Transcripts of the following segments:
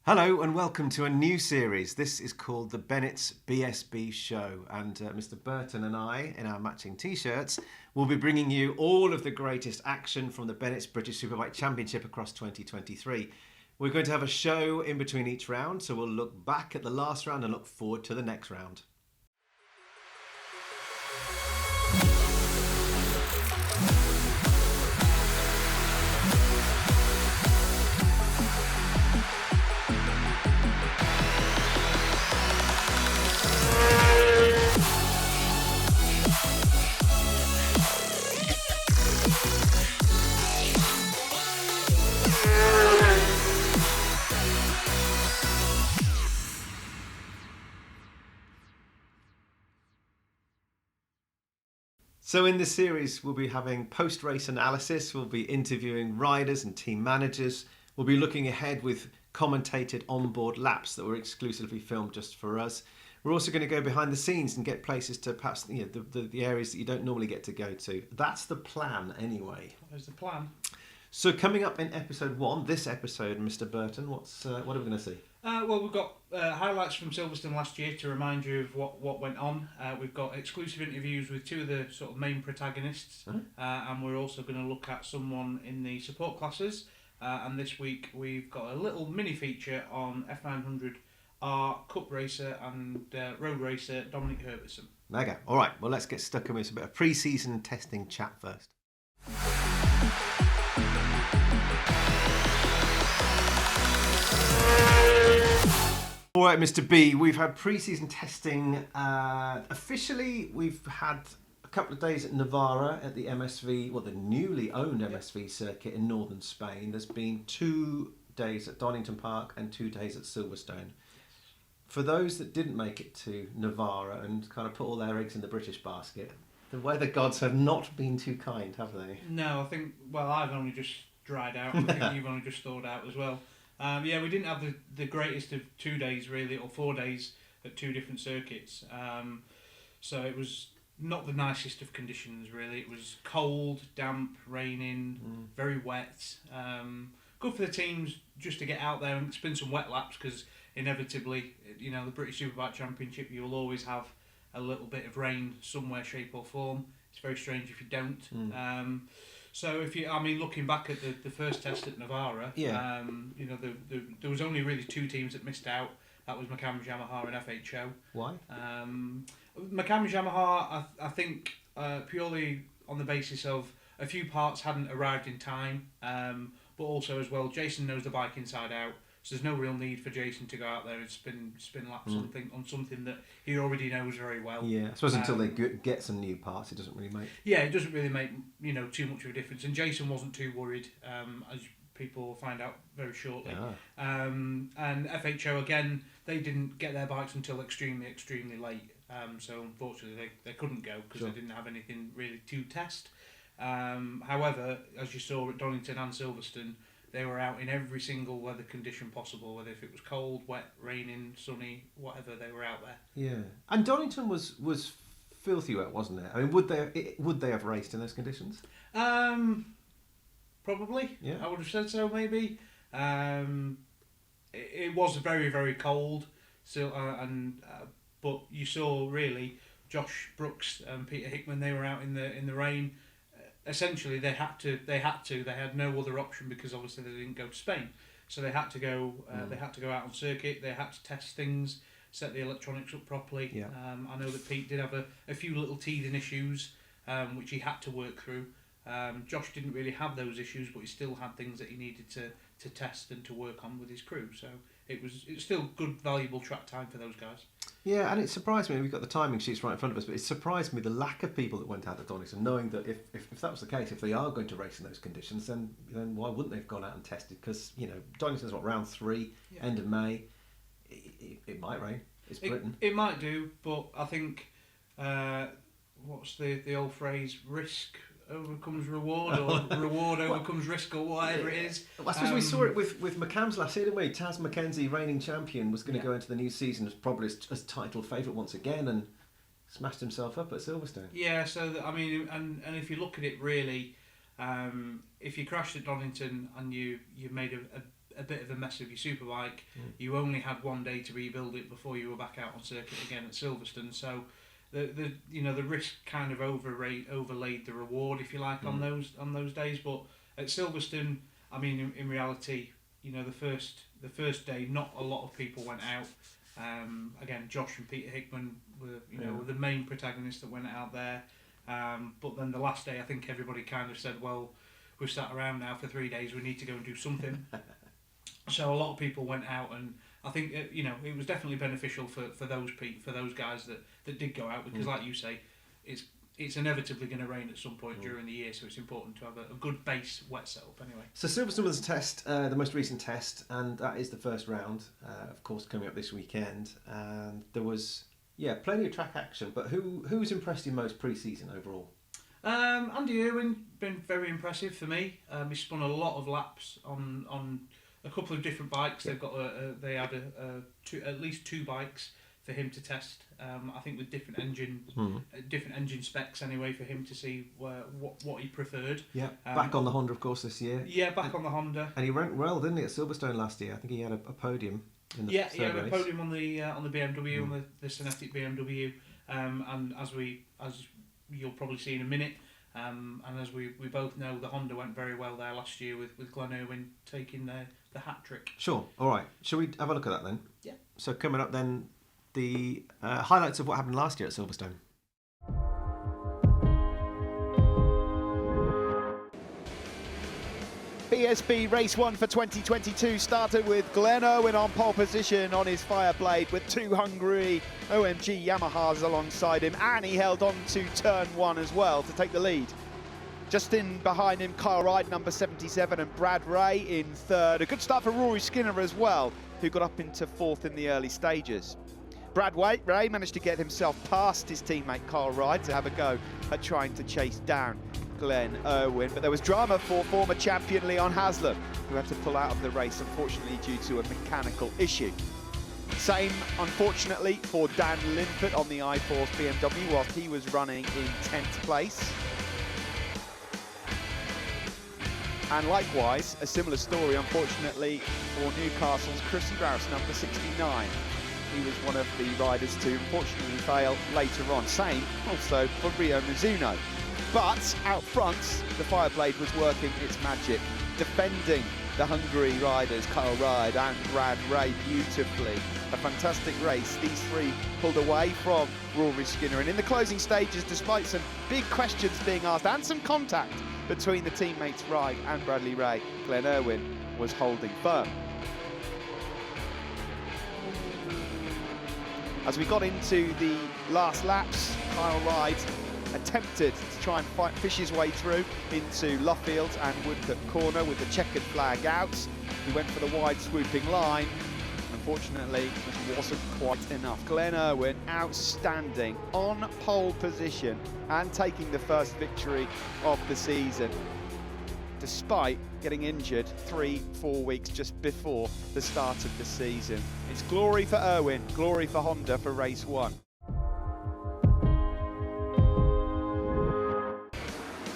Hello and welcome to a new series. This is called the Bennetts BSB Show, and Mr. Burton and I, in our matching t-shirts, will be bringing you all of the greatest action from the Bennetts British Superbike Championship across 2023. We're going to have a show in between each round, so we'll look back at the last round and look forward to the next round. So in this series, we'll be having post-race analysis, we'll be interviewing riders and team managers, we'll be looking ahead with commentated onboard laps that were exclusively filmed just for us. We're also going to go behind the scenes and get places to perhaps the areas that you don't normally get to go to. That's the plan anyway. There's the plan. So coming up in episode 1, this episode, Mr. Burton, what are we going to see? Well, we've got highlights from Silverstone last year to remind you of what went on. We've got exclusive interviews with two of the sort of main protagonists, and we're also going to look at someone in the support classes. And this week we've got a little mini feature on F900R Cup racer and road racer Dominic Herbertson. Mega. All right, well, let's get stuck in with a bit of pre-season testing chat first. All right, Mr. B, we've had pre-season testing. Officially, we've had a couple of days at Navarra at the MSV, well, the newly owned MSV circuit in northern Spain. There's been 2 days at Donington Park and 2 days at Silverstone. For those that didn't make it to Navarra and kind of put all their eggs in the British basket, the weather gods have not been too kind, have they? No, I think, well, I've only just dried out. I think you've only just thawed out as well. We didn't have the greatest of 2 days, really, or 4 days at 2 different circuits. So it was not the nicest of conditions, really. It was cold, damp, raining, very wet. Good for the teams just to get out there and spin some wet laps, because inevitably, the British Superbike Championship, you'll always have a little bit of rain somewhere, shape or form. It's very strange if you don't. So looking back at the first test at Navarra, there was only really 2 teams that missed out. That was McCamm's Yamaha and FHO. Why? McCamm's Yamaha, I think, purely on the basis of a few parts hadn't arrived in time, but also as well, Jason knows the bike inside out. So there's no real need for Jason to go out there and spin laps on something that he already knows very well. Yeah, I suppose until they get some new parts, it doesn't really make... Yeah, it doesn't really make too much of a difference. And Jason wasn't too worried, as people will find out very shortly. And FHO, again, they didn't get their bikes until extremely, extremely late. So unfortunately, they couldn't go because they didn't have anything really to test. However, as you saw at Donington and Silverstone, they were out in every single weather condition possible, whether if it was cold, wet, raining, sunny, whatever, they were out there. Yeah, and Donington was filthy wet, wasn't it? I mean, would they have raced in those conditions? Probably. Yeah, I would have said so. Maybe. It was very, very cold. So but you saw really Josh Brooks and Peter Hickman. They were out in the rain. Essentially, they had no other option, because obviously they didn't go to Spain, so they had to go. They had to go out on circuit. They had to test things, set the electronics up properly. Yeah. I know that Pete did have a few little teething issues, which he had to work through. Josh didn't really have those issues, but he still had things that he needed to test and to work on with his crew. So it was still good, valuable track time for those guys. Yeah, and it surprised me. We've got the timing sheets right in front of us, but it surprised me the lack of people that went out at Donington, knowing that if that was the case, if they are going to race in those conditions, then why wouldn't they have gone out and tested? Because Donington's round 3, end of May. It might rain. It's Britain. It might do, but I think what's the old phrase? Risk overcomes reward, or reward overcomes risk, or whatever it is. I suppose we saw it with McCamm's last year, didn't we? Taz McKenzie, reigning champion, was going to go into the new season as probably as title favourite once again, and smashed himself up at Silverstone. Yeah, so and if you look at it really, if you crashed at Donington and you made a a bit of a mess with your superbike. You only had one day to rebuild it before you were back out on circuit again at Silverstone. So the risk kind of overlaid the reward, if you like, on those days. But at Silverstone, I mean, in reality, the first day, not a lot of people went out. Again, Josh and Peter Hickman were the main protagonists that went out there. But then the last day, I think everybody kind of said, well, we've sat around now for 3 days, we need to go and do something. So a lot of people went out, and I think it was definitely beneficial for those guys that did go out, because like you say, it's inevitably going to rain at some point during the year, so it's important to have a good base wet setup anyway. So Silverstone was a test, the most recent test, and that is the first round, of course, coming up this weekend. And there was plenty of track action, but who's impressed you most pre-season overall? Andy Irwin, been very impressive for me. He spun a lot of laps on a couple of different bikes. They've got they had at least 2 bikes for him to test. I think with different engine specs anyway, for him to see what he preferred. Yeah, back on the Honda, of course, this year. Yeah, back on the Honda. And he ranked well, didn't he, at Silverstone last year? I think he had a podium. He had a podium on the BMW, on the Cinetic BMW, and as you'll probably see in a minute, and as we both know, the Honda went very well there last year with Glenn Irwin taking the hat trick. Sure. All right. Shall we have a look at that then? Yeah. So coming up then, the highlights of what happened last year at Silverstone. BSB Race 1 for 2022 started with Glenn Irwin on pole position on his Fireblade with 2 Hungary OMG Yamahas alongside him, and he held on to turn 1 as well to take the lead. Just in behind him, Kyle Wright, number 77, and Brad Ray in 3rd. A good start for Rory Skinner as well, who got up into 4th in the early stages. Brad Ray managed to get himself past his teammate Kyle Wright to have a go at trying to chase down Glenn Irwin, but there was drama for former champion Leon Haslam, who had to pull out of the race, unfortunately, due to a mechanical issue. Same, unfortunately, for Dan Linford on the iForce BMW, whilst he was running in 10th place. And likewise, a similar story, unfortunately, for Newcastle's Chrissy Rouse, number 69. He was one of the riders to unfortunately fail later on. Same also for Rio Mizuno. But out front, the Fireblade was working its magic, defending the Hungary riders, Kyle Wright and Brad Ray, beautifully. A fantastic race. These 3 pulled away from Rory Skinner. And in the closing stages, despite some big questions being asked and some contact between the teammates Wright and Bradley Ray, Glenn Irwin was holding firm. As we got into the last laps, Kyle Wright attempted to try and fish his way through into Luffield and Woodcote Corner with the checkered flag out. He went for the wide swooping line. Unfortunately, it wasn't quite enough. Glenn Irwin, outstanding, on pole position and taking the first victory of the season, despite getting injured 3-4 weeks just before the start of the season. It's glory for Irwin, glory for Honda for race 1.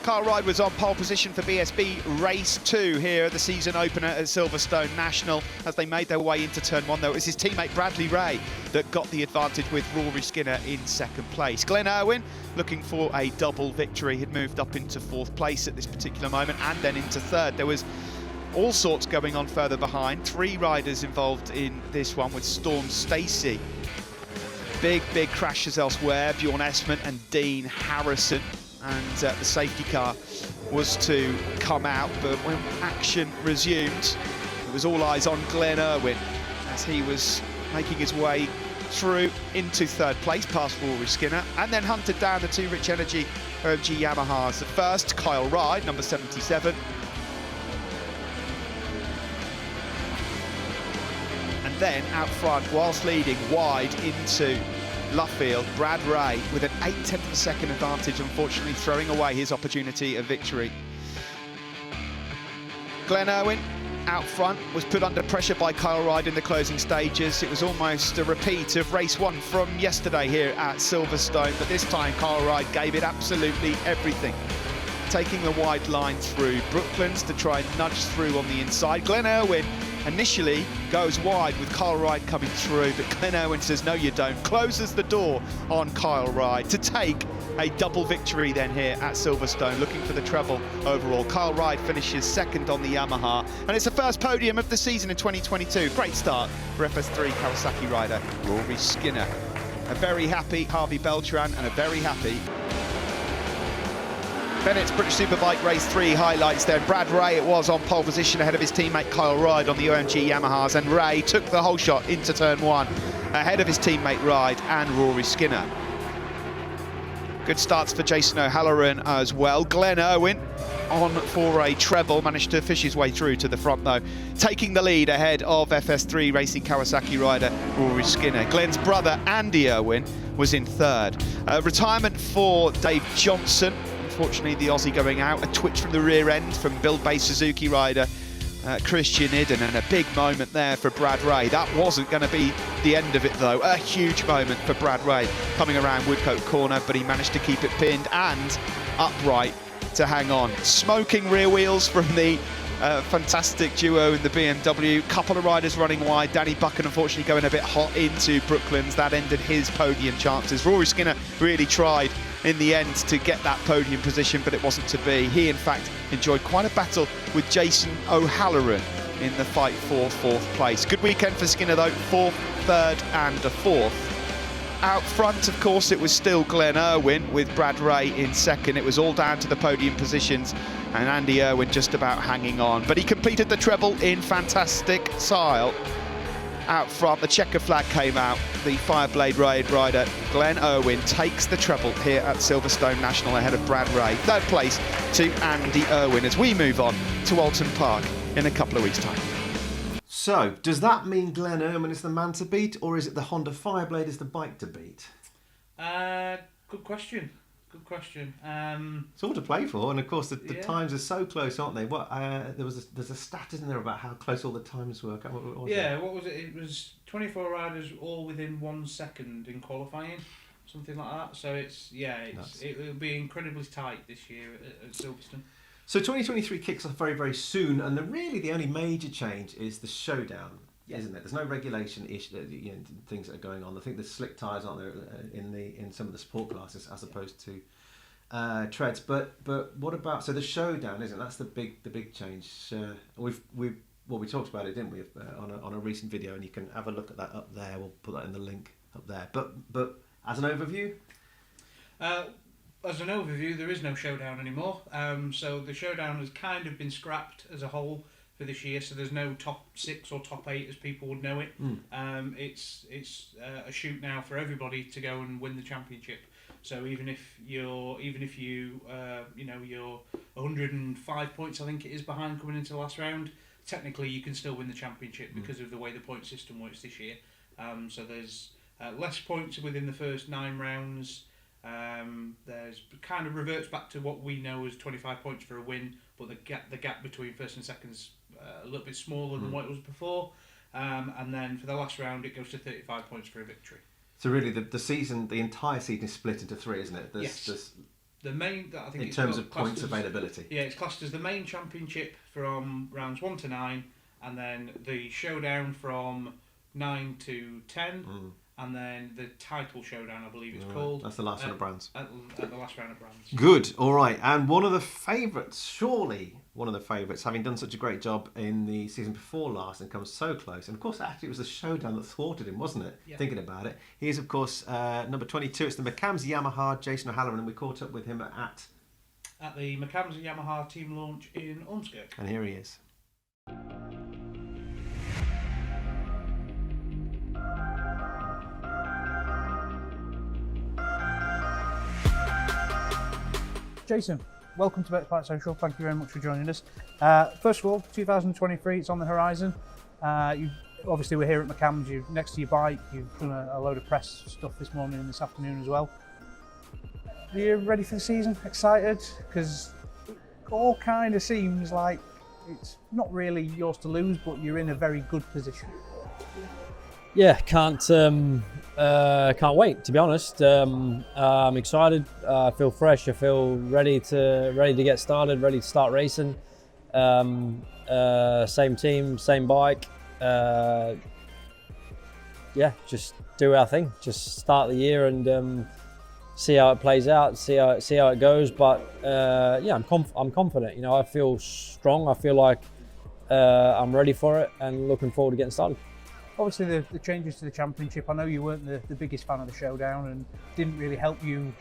Kyle Wright was on pole position for BSB Race 2 here at the season opener at Silverstone National. As they made their way into turn 1, though, it was his teammate Bradley Ray that got the advantage with Rory Skinner in 2nd place. Glenn Irwin, looking for a double victory, had moved up into 4th place at this particular moment and then into 3rd. There was all sorts going on further behind. 3 riders involved in this one with Storm Stacey. Big crashes elsewhere. Bjorn Esmond and Dean Harrison. And the safety car was to come out, but when action resumed, it was all eyes on Glenn Irwin as he was making his way through into 3rd place past Rory Skinner, and then hunted down the 2 Rich Energy OMG Yamahas. At first, Kyle Wright, number 77. And then out front, whilst leading wide into Luffield, Brad Ray with an 0.8 of a second advantage, unfortunately throwing away his opportunity of victory. Glenn Irwin out front was put under pressure by Kyle Wright in the closing stages. It was almost a repeat of race 1 from yesterday here at Silverstone, but this time Kyle Wright gave it absolutely everything, taking the wide line through Brooklands to try and nudge through on the inside. Glenn Irwin initially goes wide with Kyle Wright coming through, but Glenn Irwin says, no you don't, closes the door on Kyle Wright to take a double victory then here at Silverstone, looking for the treble overall. Kyle Wright finishes second on the Yamaha, and it's the first podium of the season in 2022. Great start for FS3 Kawasaki rider Rory Skinner. A very happy Harvey Beltran and a very happy Bennetts British Superbike Race 3 highlights then. Brad Ray it was on pole position ahead of his teammate Kyle Wright on the OMG Yamahas, and Ray took the whole shot into turn 1 ahead of his teammate Wright and Rory Skinner. Good starts for Jason O'Halloran as well. Glenn Irwin on for a treble, managed to fish his way through to the front though, taking the lead ahead of FS3 Racing Kawasaki rider Rory Skinner. Glenn's brother Andy Irwin was in third. Retirement for Dave Johnson. Unfortunately, the Aussie going out. A twitch from the rear end from Build Bay Suzuki rider Christian Idden, and a big moment there for Brad Ray. That wasn't going to be the end of it though. A huge moment for Brad Ray coming around Woodcote Corner, but he managed to keep it pinned and upright to hang on. Smoking rear wheels from the fantastic duo in the BMW. Couple of riders running wide. Danny Buchan unfortunately going a bit hot into Brooklands. That ended his podium chances. Rory Skinner really tried in the end to get that podium position, but it wasn't to be. He in fact enjoyed quite a battle with Jason O'Halloran in the fight for fourth place. Good weekend for Skinner though, fourth, third and a fourth. Out front, of course, it was still Glenn Irwin with Brad Ray in second. It was all down to the podium positions and Andy Irwin just about hanging on. But he completed the treble in fantastic style. Out front, the checker flag came out. The Fireblade Raid rider Glenn Irwin takes the treble here at Silverstone National ahead of Brad Ray. Third place to Andy Irwin as we move on to Alton Park in a couple of weeks' time. So, does that mean Glenn Irwin is the man to beat, or is it the Honda Fireblade is the bike to beat? Good question. Good question. It's all to play for, and of course the times are so close, aren't they? What there's a stat in there about how close all the times were. What was it? What was it? It was 24 riders all within 1 second in qualifying, something like that. So it'll be incredibly tight this year at Silverstone. So 2023 kicks off very, very soon, and the only major change is the showdown, isn't it? There's no regulation things that are going on. I think there's slick tyres, aren't there, in some of the sport classes as opposed to treads. But what about the showdown? Isn't that's the big change? We talked about it, didn't we, on a recent video, and you can have a look at that up there. We'll put that in the link up there. But as an overview. As an overview, there is no showdown anymore. So the showdown has kind of been scrapped as a whole for this year. So there's no top 6 or top 8 as people would know it. It's a shoot now for everybody to go and win the championship. So even if you're 105 points, I think it is, behind coming into the last round, technically you can still win the championship because of the way the point system works this year. So there's less points within the first 9 rounds. There's kind of reverts back to what we know as 25 points for a win, but the gap between first and second's a little bit smaller than what it was before. And then for the last round, it goes to 35 points for a victory. So really, the entire season is split into 3, isn't it? Yes. The main, I think, in terms of points availability. Yeah, it's classed as the main championship from rounds 1 to 9, and then the showdown from 9 to 10. And then the title showdown, I believe it's called. That's the last round of Brands. At the last round of Brands. Good, all right. And one of the favourites, having done such a great job in the season before last and come so close. And of course, actually, it was the showdown that thwarted him, wasn't it? Yeah. Thinking about it. He is, of course, number 22. It's the McCams Yamaha, Jason O'Halloran, and we caught up with him at the McCams Yamaha team launch in Ormskirk. And here he is. Jason, welcome to Bennetts Social. Thank you very much for joining us. First of all, 2023, it's on the horizon. Obviously, we're here at McCams. You're next to your bike. You've done a load of press stuff this morning and this afternoon as well. Are you ready for the season? Excited? Because it all kind of seems like it's not really yours to lose, but you're in a very good position. Yeah, can't wait, to be honest. I'm excited. I feel fresh. I feel ready to get started, ready to start racing. Same team, same bike. Yeah, just do our thing. Just start the year and see how it plays out, see how it goes. But yeah, I'm confident. You know, I feel strong. I feel like I'm ready for it and looking forward to getting started. Obviously, the changes to the championship, I know you weren't the biggest fan of the showdown and didn't really help you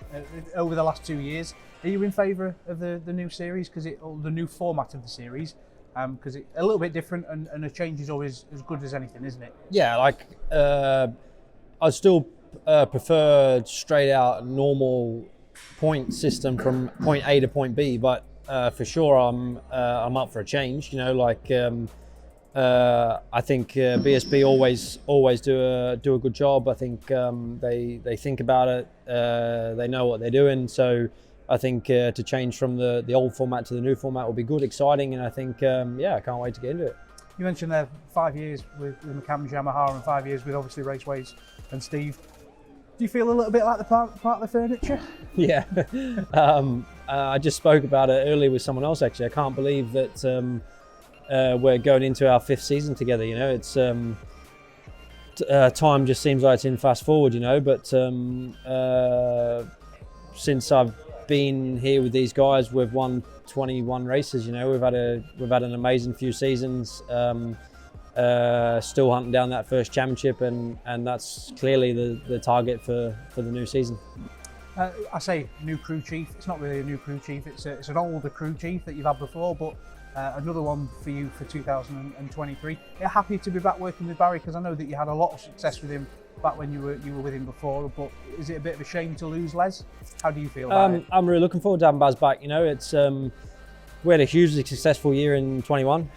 over the last 2 years. Are you in favour of the new series, or the new format of the series? Because it's a little bit different and a change is always as good as anything, isn't it? Yeah, like I still prefer straight out normal point system from point A to point B, but for sure I'm up for a change. You know, like I think BSB always do a good job. I think they think about it. They know what they're doing. So I think to change from the old format to the new format will be good, exciting, and I think yeah, I can't wait to get into it. You mentioned there 5 years with McCams Yamaha and 5 years with obviously Raceways and Steve. Do you feel a little bit like the part of the furniture? Yeah, I just spoke about it earlier with someone else actually. I can't believe that we're going into our 5th season together. You know, it's time just seems like it's in fast forward. You know, but since I've been here with these guys, we've won 21 races. You know, we've had an amazing few seasons. Still hunting down that first championship, and that's clearly the target for the new season. I say new crew chief. It's not really a new crew chief. It's an older crew chief that you've had before, but another one for you for 2023. You're happy to be back working with Barry, because I know that you had a lot of success with him back when you were with him before. But is it a bit of a shame to lose Les? How do you feel about it? I'm really looking forward to having Baz back. You know, it's we had a hugely successful year in 21.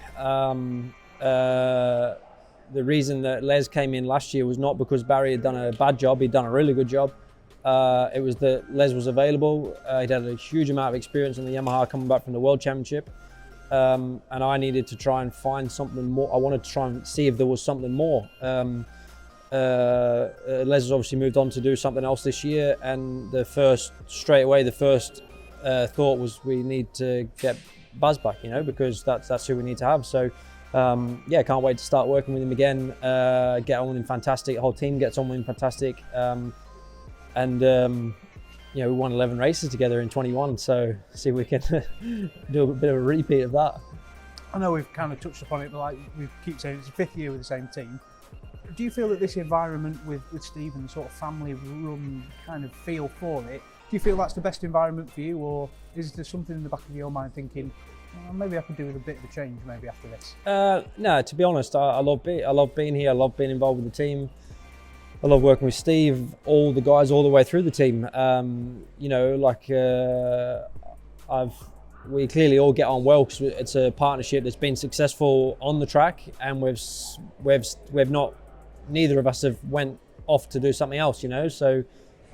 The reason that Les came in last year was not because Barry had done a bad job. He'd done a really good job. It was that Les was available. He'd had a huge amount of experience in the Yamaha coming back from the World Championship. And I needed to try and find something more. I wanted to try and see if there was something more. Les has obviously moved on to do something else this year, and the first thought was we need to get Baz back, you know, because that's who we need to have. So yeah, can't wait to start working with him again. Get on with him fantastic. The whole team gets on with him fantastic. And you know, we won 11 races together in 21, so see if we can do a bit of a repeat of that. I know we've kind of touched upon it, but like we keep saying, it's the 5th year with the same team. Do you feel that this environment with Steve and the sort of family run kind of feel for it, do you feel that's the best environment for you, or is there something in the back of your mind thinking, well, maybe I could do with a bit of a change maybe after this? No, to be honest, I love being here. I love being involved with the team. I love working with Steve, all the guys all the way through the team. You know, like we clearly all get on well because it's a partnership that's been successful on the track, and we've not, neither of us have went off to do something else. You know, so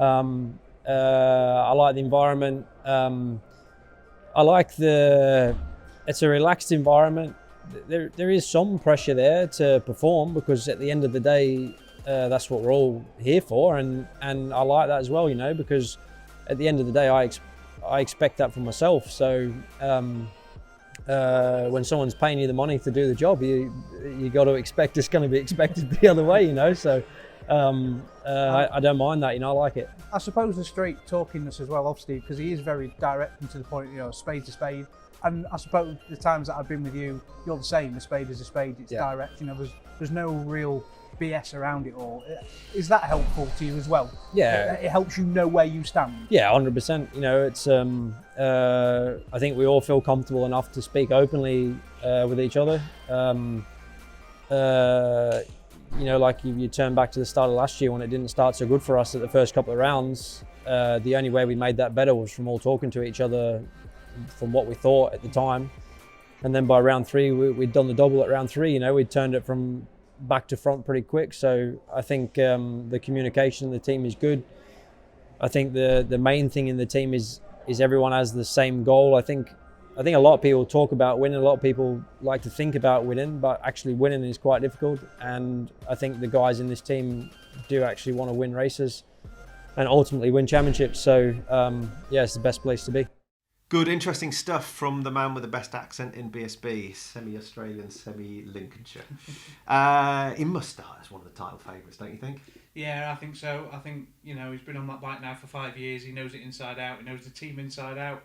I like the environment. I like it's a relaxed environment. There is some pressure there to perform, because at the end of the day, that's what we're all here for, and I like that as well, you know, because at the end of the day I expect that from myself. So when someone's paying you the money to do the job, you got to expect it's going to be expected the other way, you know. So I don't mind that, you know. I like it. I suppose the straight talkingness as well of Steve, because he is very direct and to the point, you know, spade to spade. And I suppose the times that I've been with you, you're the same. A spade is a spade. It's direct. You know, there's no real BS around it all. Is that helpful to you as well? Yeah, it helps you know where you stand. Yeah, 100%. You know, it's I think we all feel comfortable enough to speak openly with each other. You know, like you turn back to the start of last year when it didn't start so good for us at the first couple of rounds. The only way we made that better was from all talking to each other from what we thought at the time. And then by round 3, we'd done the double at round 3, you know, we'd turned it from back to front pretty quick. So I think the communication in the team is good. I think the main thing in the team is everyone has the same goal. I think a lot of people talk about winning, a lot of people like to think about winning, but actually winning is quite difficult. And I think the guys in this team do actually want to win races and ultimately win championships. So yeah, it's the best place to be. Good, interesting stuff from the man with the best accent in BSB, semi-Australian, semi-Lincolnshire. He must start as one of the title favourites, don't you think? Yeah, I think so. I think, you know, he's been on that bike now for 5 years. He knows it inside out. He knows the team inside out.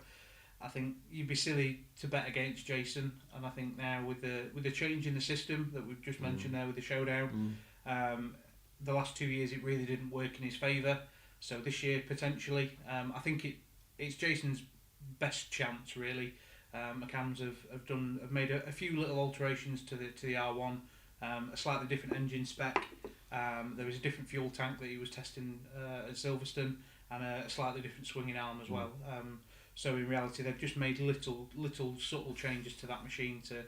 I think you'd be silly to bet against Jason. And I think now with the change in the system that we've just mentioned there with the showdown, the last 2 years it really didn't work in his favour. So this year potentially, I think it's Jason's best chance really. McCams have made a few little alterations to the R1, a slightly different engine spec. There was a different fuel tank that he was testing at Silverstone, and a slightly different swinging arm as well. So in reality, they've just made little subtle changes to that machine to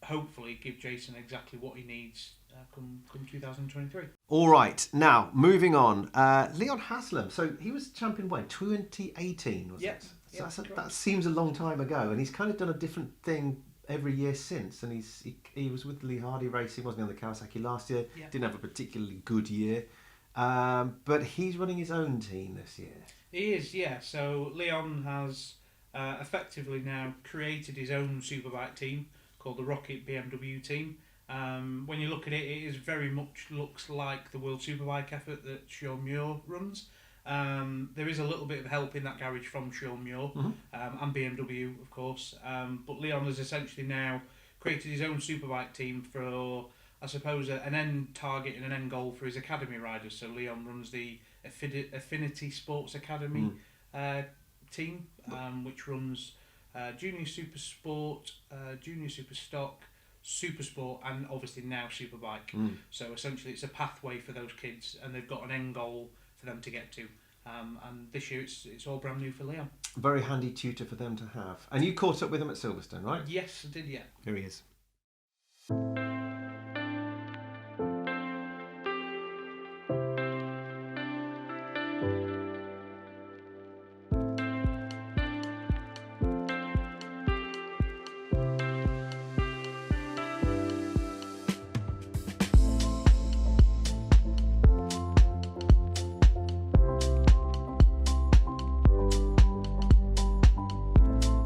hopefully give Jason exactly what he needs come 2023. All right, now moving on. Leon Haslam. So he was champion when 2018, was it? So that seems a long time ago, and he's kind of done a different thing every year since. And he was with Lee Hardy Racing, wasn't he, on the Kawasaki last year? Yeah. Didn't have a particularly good year, but he's running his own team this year. He is, yeah. So Leon has effectively now created his own superbike team called the Rocket BMW team. When you look at it, it is very much looks like the World Superbike effort that Sean Muir runs. There is a little bit of help in that garage from Sean Muir and BMW, of course. But Leon has essentially now created his own superbike team for, I suppose, an end target and an end goal for his academy riders. So Leon runs the Affinity Sports Academy team, which runs Junior Super Sport, Junior Super Stock, Super Sport, and obviously now Superbike. So essentially it's a pathway for those kids, and they've got an end goal for them to get to. And this year it's all brand new for Leon. Very handy tutor for them to have. And you caught up with him at Silverstone, right? Yes, I did, yeah. Here he is.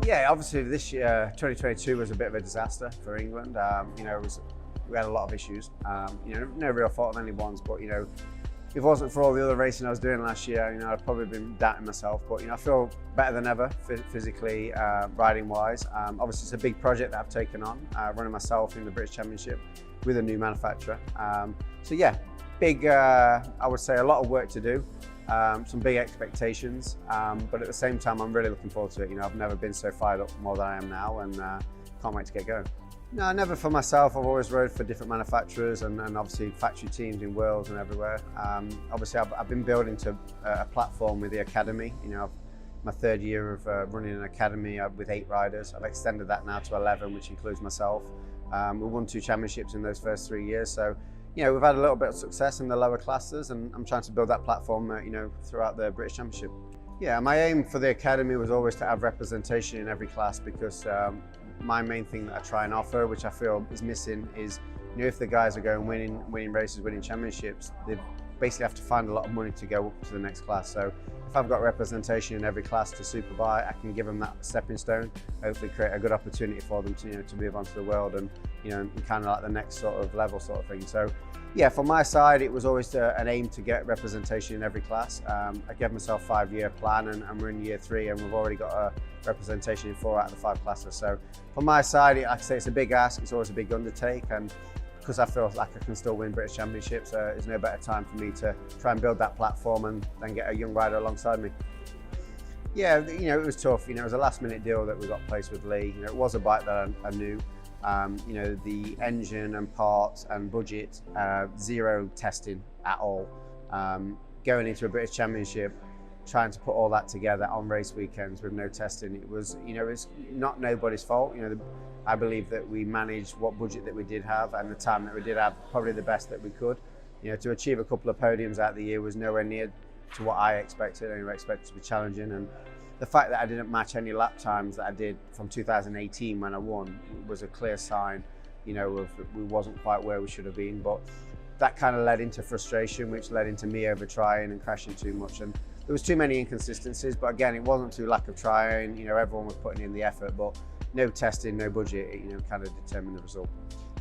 Yeah, obviously this year, 2022 was a bit of a disaster for England. You know, we had a lot of issues. You know, no real fault of anyone's, but you know, if it wasn't for all the other racing I was doing last year, you know, I'd probably been doubting myself. But you know, I feel better than ever physically, riding wise. Obviously, it's a big project that I've taken on, running myself in the British Championship with a new manufacturer. So yeah, big. I would say a lot of work to do. Some big expectations, but at the same time, I'm really looking forward to it. You know, I've never been so fired up more than I am now, and can't wait to get going. No, never for myself. I've always rode for different manufacturers and obviously factory teams in Wales and everywhere. Obviously, I've been building to a platform with the academy. You know, my third year of running an academy with 8 riders. I've extended that now to 11, which includes myself. We won 2 championships in those first 3 years, so. You know, we've had a little bit of success in the lower classes, and I'm trying to build that platform, you know, throughout the British Championship. Yeah, my aim for the academy was always to have representation in every class, because my main thing that I try and offer, which I feel is missing, is, you know, if the guys are going winning races, winning championships, they basically have to find a lot of money to go up to the next class. So if I've got representation in every class to Superbike, I can give them that stepping stone, hopefully create a good opportunity for them to, you know, to move on to the world and, you know, kind of like the next sort of level sort of thing. So yeah, from my side, it was always an aim to get representation in every class. I gave myself a 5-year plan, and we're in year 3, and we've already got a representation in 4 out of the 5 classes. So from my side, like I say, it's a big ask, it's always a big undertake, and because I feel like I can still win British Championships, there's no better time for me to try and build that platform and then get a young rider alongside me. Yeah, you know, it was tough. You know, it was a last-minute deal that we got placed with Lee. You know, it was a bike that I knew. You know, the engine and parts and budget, 0 testing at all. Going into a British Championship, trying to put all that together on race weekends with no testing, it was, you know, it's not nobody's fault. You know, I believe that we managed what budget that we did have and the time that we did have probably the best that we could. You know, to achieve a couple of podiums out of the year was nowhere near to what I expected. I expected to be challenging, and the fact that I didn't match any lap times that I did from 2018 when I won was a clear sign, you know, of we wasn't quite where we should have been. But that kind of led into frustration, which led into me over trying and crashing too much. And there was too many inconsistencies, but again, it wasn't through lack of trying. You know, everyone was putting in the effort, but no testing, no budget, you know, kind of determined the result.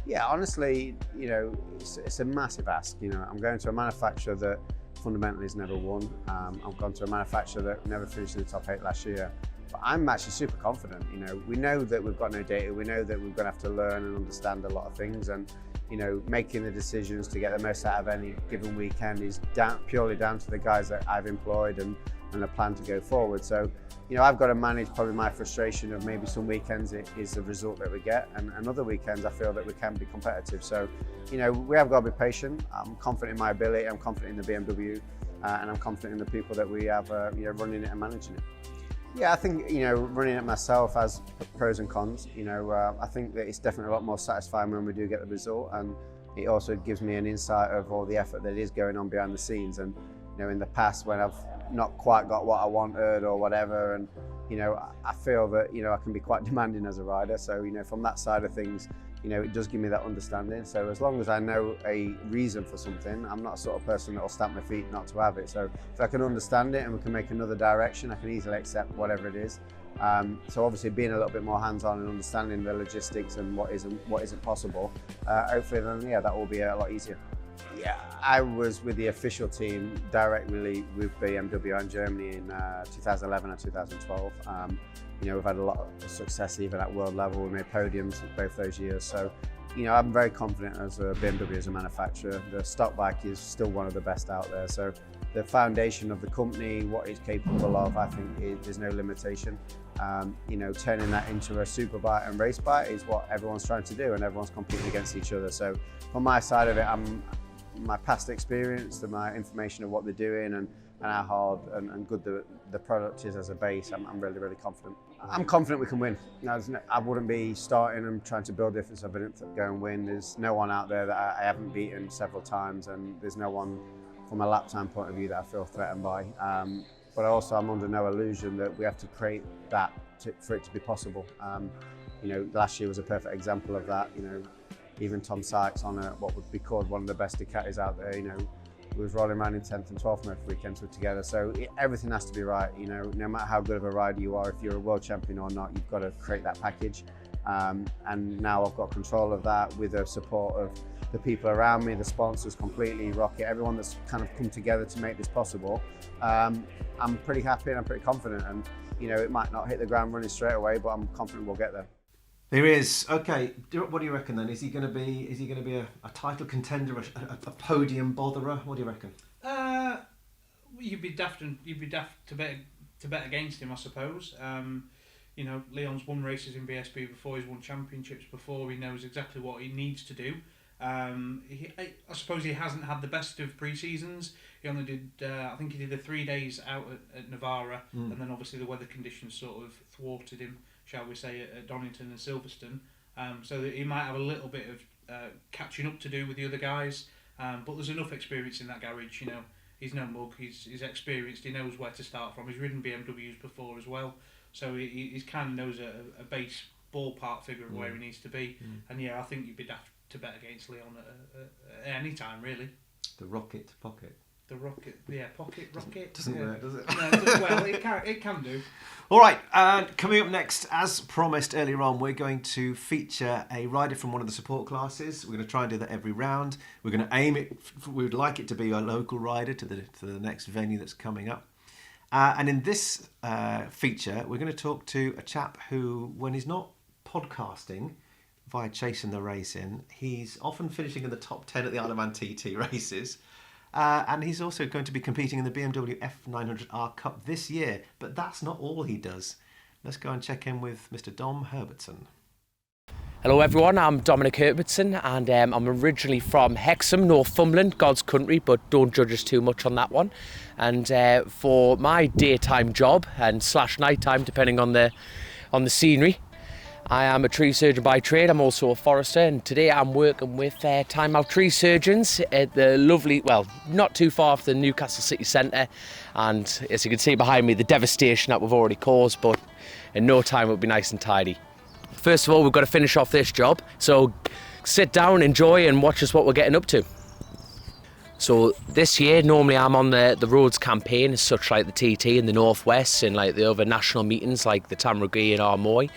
Yeah, honestly, you know, it's a massive ask. You know, I'm going to a manufacturer that fundamentally has never won. I've gone to a manufacturer that never finished in the top 8 last year. But I'm actually super confident. You know, we know that we've got no data. We know that we're going to have to learn and understand a lot of things. And, you know, making the decisions to get the most out of any given weekend is purely down to the guys that I've employed and a plan to go forward. So, you know, I've got to manage probably my frustration of maybe some weekends it is the result that we get, and other weekends I feel that we can be competitive. So, you know, we have got to be patient. I'm confident in my ability. I'm confident in the BMW, and I'm confident in the people that we have, you know, running it and managing it. Yeah, I think, you know, running it myself has pros and cons. You know, I think that it's definitely a lot more satisfying when we do get the result, and it also gives me an insight of all the effort that is going on behind the scenes. And, you know, in the past when I've not quite got what I wanted or whatever, and, you know, I feel that, you know, I can be quite demanding as a rider. So, you know, from that side of things, you know, it does give me that understanding. So as long as I know a reason for something, I'm not the sort of person that will stamp my feet not to have it. So if I can understand it and we can make another direction, I can easily accept whatever it is. So obviously being a little bit more hands-on and understanding the logistics and what isn't possible, hopefully then, yeah, that will be a lot easier. Yeah, I was with the official team directly with BMW in Germany in 2011 and 2012. You know, we've had a lot of success even at world level. We made podiums both those years. So, you know, I'm very confident as a BMW as a manufacturer. The stock bike is still one of the best out there. So the foundation of the company, what it's capable of, I think there's no limitation. You know, turning that into a superbike and race bike is what everyone's trying to do, and everyone's competing against each other. So from my side of it, my past experience and my information of what they're doing and how hard and good the product is as a base, I'm really, really confident. I'm confident we can win. I wouldn't be starting and trying to build difference if I didn't go and win. There's no one out there that I haven't beaten several times, and there's no one from a lap time point of view that I feel threatened by. But also I'm under no illusion that we have to create that for it to be possible. You know, last year was a perfect example of that. You know, even Tom Sykes on what would be called one of the best Ducatis out there, you know, was rolling around in 10th and 12th most weekends together. So everything has to be right. You know, no matter how good of a rider you are, if you're a world champion or not, you've got to create that package. And now I've got control of that with the support of the people around me, the sponsors completely, Rocket, everyone that's kind of come together to make this possible. I'm pretty happy and I'm pretty confident, and you know, it might not hit the ground running straight away, but I'm confident we'll get there. There he is. Okay, what do you reckon then? Is he going to be a title contender, a podium botherer? What do you reckon? You'd be daft to bet against him, I suppose. You know, Leon's won races in BSB before. He's won championships before. He knows exactly what he needs to do. I suppose he hasn't had the best of pre-seasons. He only did, I think he did the 3 days out at Navarra, and then obviously the weather conditions sort of thwarted him, shall we say, at Donington and Silverstone. So that he might have a little bit of catching up to do with the other guys. But there's enough experience in that garage, you know. He's no mug, he's experienced, he knows where to start from. He's ridden BMWs before as well. So he kind of knows a base ballpark figure of where he needs to be. And yeah, I think you'd be daft to bet against Leon at any time, really. The rocket pocket. The rocket, yeah, pocket rocket. Doesn't work, does it? No, well, it can do. All right, coming up next, as promised earlier on, we're going to feature a rider from one of the support classes. We're going to try and do that every round. We're going to aim it. We would like it to be a local rider to the next venue that's coming up. And in this feature, we're going to talk to a chap who, when he's not podcasting via Chasing the Racing, he's often finishing in the top 10 at the Isle of Man TT races. And he's also going to be competing in the BMW F900R Cup this year. But that's not all he does. Let's go and check in with Mr. Dom Herbertson. Hello everyone, I'm Dominic Herbertson, and I'm originally from Hexham, Northumberland, God's country, but don't judge us too much on that one. And for my daytime job and / nighttime, depending on the scenery, I am a tree surgeon by trade. I'm also a forester, and today I'm working with Time Out Tree Surgeons at the lovely, well, not too far from the Newcastle city centre. And as you can see behind me, the devastation that we've already caused, but in no time it'll be nice and tidy. First of all, we've got to finish off this job, so sit down, enjoy, and watch us what we're getting up to. So this year, normally I'm on the roads campaign, as such like the TT in the Northwest and like the other national meetings like the Tamrogee and Armoy.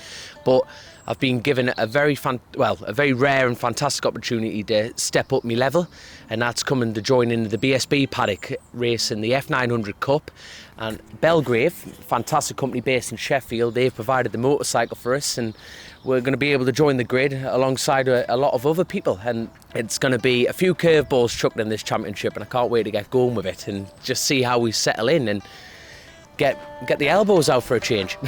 But I've been given a very rare and fantastic opportunity to step up my level, and that's coming to join in the BSB paddock race in the F900 Cup. And Belgrave, fantastic company based in Sheffield, they've provided the motorcycle for us, and we're going to be able to join the grid alongside a lot of other people. And it's going to be a few curveballs chucked in this championship, and I can't wait to get going with it and just see how we settle in and get the elbows out for a change.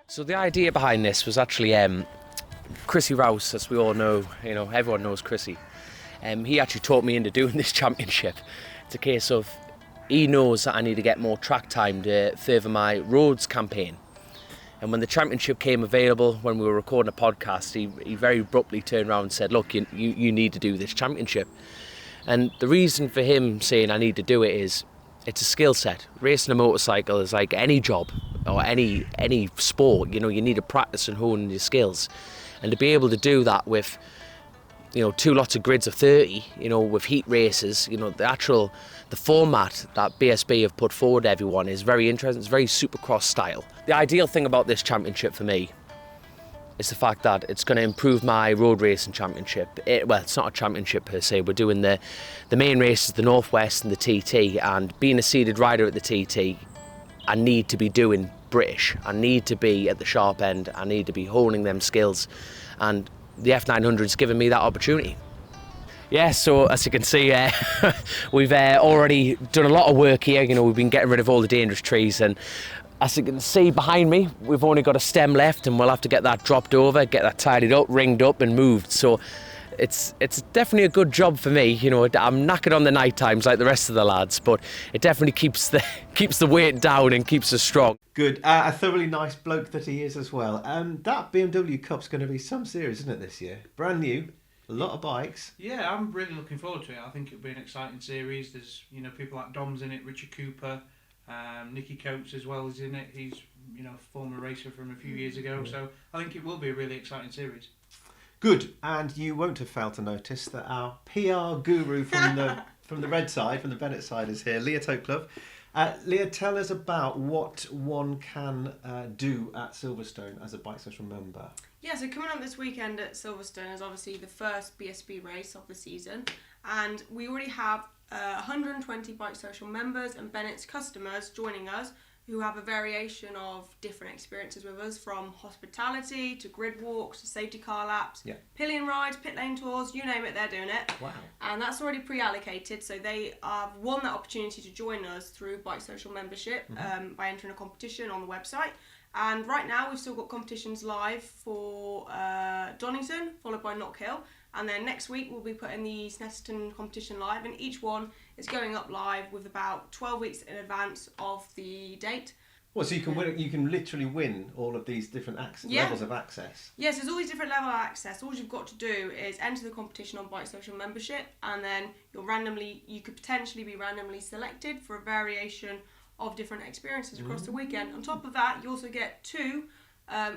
So the idea behind this was actually Chrissy Rouse, as we all know, everyone knows Chrissy. He actually taught me into doing this championship. It's a case of he knows that I need to get more track time to further my roads campaign. And when the championship came available, when we were recording a podcast, he very abruptly turned around and said, look, you need to do this championship. And the reason for him saying I need to do it is it's a skill set. Racing a motorcycle is like any job or any sport. You need to practice and hone your skills. And to be able to do that with, 2 lots of grids of 30, with heat races, the format that BSB have put forward to everyone is very interesting. It's very supercross style. The ideal thing about this championship for me is the fact that it's going to improve my road racing championship. It's not a championship per se. We're doing the main races, the Northwest and the TT, and being a seeded rider at the TT, I need to be doing British. I need to be at the sharp end. I need to be honing them skills, and the F900's given me that opportunity. Yeah, so as you can see, we've already done a lot of work here. We've been getting rid of all the dangerous trees, and as you can see behind me, we've only got a stem left, and we'll have to get that dropped over, get that tidied up, ringed up and moved. So it's definitely a good job for me. I'm knackered on the night times like the rest of the lads, but it definitely keeps the weight down and keeps us strong. Good. A thoroughly nice bloke that he is as well. That BMW Cup's going to be some series, isn't it, this year? Brand new, a lot of bikes. Yeah, I'm really looking forward to it. I think it'll be an exciting series. There's people like Dom's in it, Richard Cooper, Nicky Coates as well is in it. He's a former racer from a few years ago, so I think it will be a really exciting series. Good, and you won't have failed to notice that our PR guru from the red side, from the Bennett side, is here, Leah Toklove. Leah, tell us about what one can do at Silverstone as a Bike Social member. Yeah, so coming up this weekend at Silverstone is obviously the first BSB race of the season, and we already have 120 Bike Social members and Bennett's customers joining us who have a variation of different experiences with us, from hospitality to grid walks to safety car laps, pillion rides, pit lane tours, you name it, they're doing it. Wow. And that's already pre-allocated, so they have won that opportunity to join us through Bike Social membership by entering a competition on the website. And right now we've still got competitions live for Donington, followed by Knock Hill. And then next week we'll be putting the Snetterton competition live, and each one is going up live with about 12 weeks in advance of the date. Well, so you can win. You can literally win all of these different levels of access. Yes, there's all these different levels of access. All you've got to do is enter the competition on Bike Social membership, and then you could potentially be randomly selected for a variation of different experiences across the weekend. On top of that, you also get 2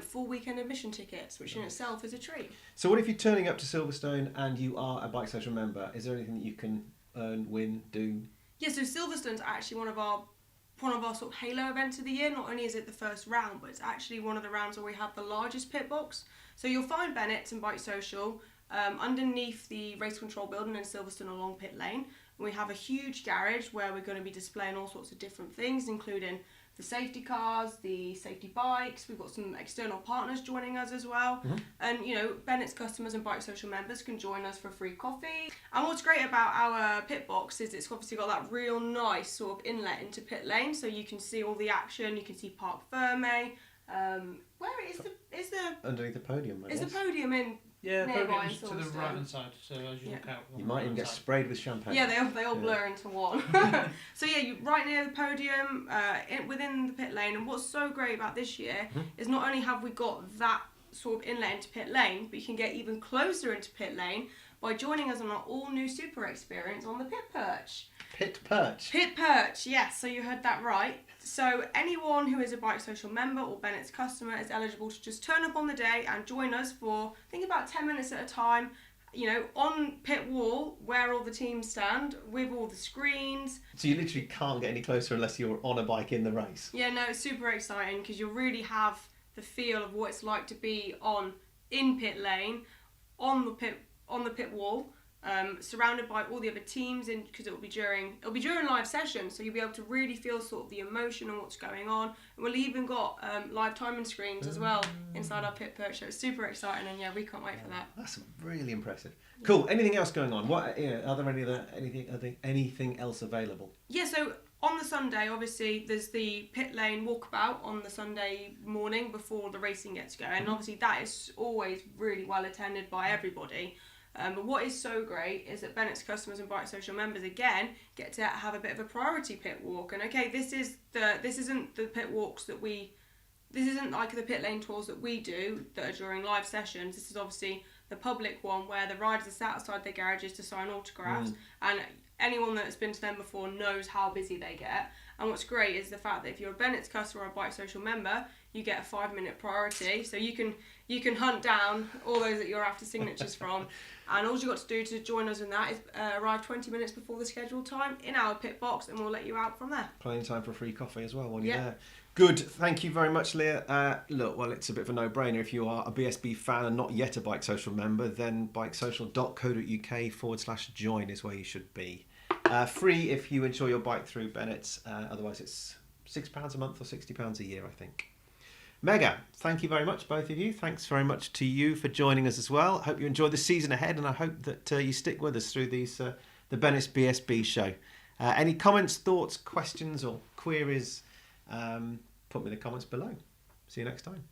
full weekend admission tickets, which in itself is a treat. So what if you're turning up to Silverstone and you are a Bike Social member? Is there anything that you can earn, win, do? Yeah, so Silverstone's actually one of our sort of halo events of the year. Not only is it the first round, but it's actually one of the rounds where we have the largest pit box. So you'll find Bennetts and Bike Social underneath the race control building in Silverstone along pit lane. And we have a huge garage where we're going to be displaying all sorts of different things, including the safety cars, the safety bikes. We've got some external partners joining us as well. And Bennett's customers and Bike Social members can join us for free coffee. And what's great about our pit box is it's obviously got that real nice sort of inlet into pit lane, so you can see all the action. You can see Parc Ferme, Where is the Underneath the podium, I is the guess. podium in? Yeah, Nearby podium's to the Silverstone. right hand side. So as you look out, on You the might even right-hand get side. sprayed with champagne. Yeah, they all blur into one. So yeah, you right near the podium, within the pit lane. And what's so great about this year is not only have we got that sort of inlet into pit lane, but you can get even closer into pit lane by joining us on our all new super experience on the pit perch. Pit perch. Pit perch, yes, so you heard that right. So anyone who is a Bike Social member or Bennett's customer is eligible to just turn up on the day and join us for, I think, about 10 minutes at a time, you know, on pit wall where all the teams stand with all the screens. So you literally can't get any closer unless you're on a bike in the race. Yeah, no, it's super exciting because you'll really have the feel of what it's like to be in pit lane, on the pit wall. Surrounded by all the other teams, because it'll be during live sessions, so you'll be able to really feel sort of the emotion and what's going on. And we'll even got live timing screens as well inside our pit perch. So it's super exciting, and yeah, we can't wait for that. That's really impressive. Cool. Anything else going on? What? Are there anything else available? Yeah. So on the Sunday, obviously, there's the pit lane walkabout on the Sunday morning before the racing gets going. And obviously, that is always really well attended by everybody. But what is so great is that Bennett's customers and Bike Social members again get to have a bit of a priority pit walk. And okay, this isn't the pit walks that this isn't like the pit lane tours that we do that are during live sessions. This is obviously the public one where the riders are sat outside their garages to sign autographs, and anyone that's been to them before knows how busy they get. And what's great is the fact that if you're a Bennett's customer or a Bike Social member, you get a 5-minute priority, so you can hunt down all those that you're after signatures from. And all you've got to do to join us in that is arrive 20 minutes before the scheduled time in our pit box, and we'll let you out from there. Plenty of time for a free coffee as well while you're there. Good. Thank you very much, Leah. Look, well, it's a bit of a no-brainer. If you are a BSB fan and not yet a Bike Social member, then bikesocial.co.uk/join is where you should be. Free if you insure your bike through Bennett's. Otherwise, it's £6 a month or £60 a year, I think. Mega, thank you very much, both of you. Thanks very much to you for joining us as well. Hope you enjoy the season ahead, and I hope that you stick with us through these the Bennetts BSB show. Any comments, thoughts, questions or queries, put them in the comments below. See you next time.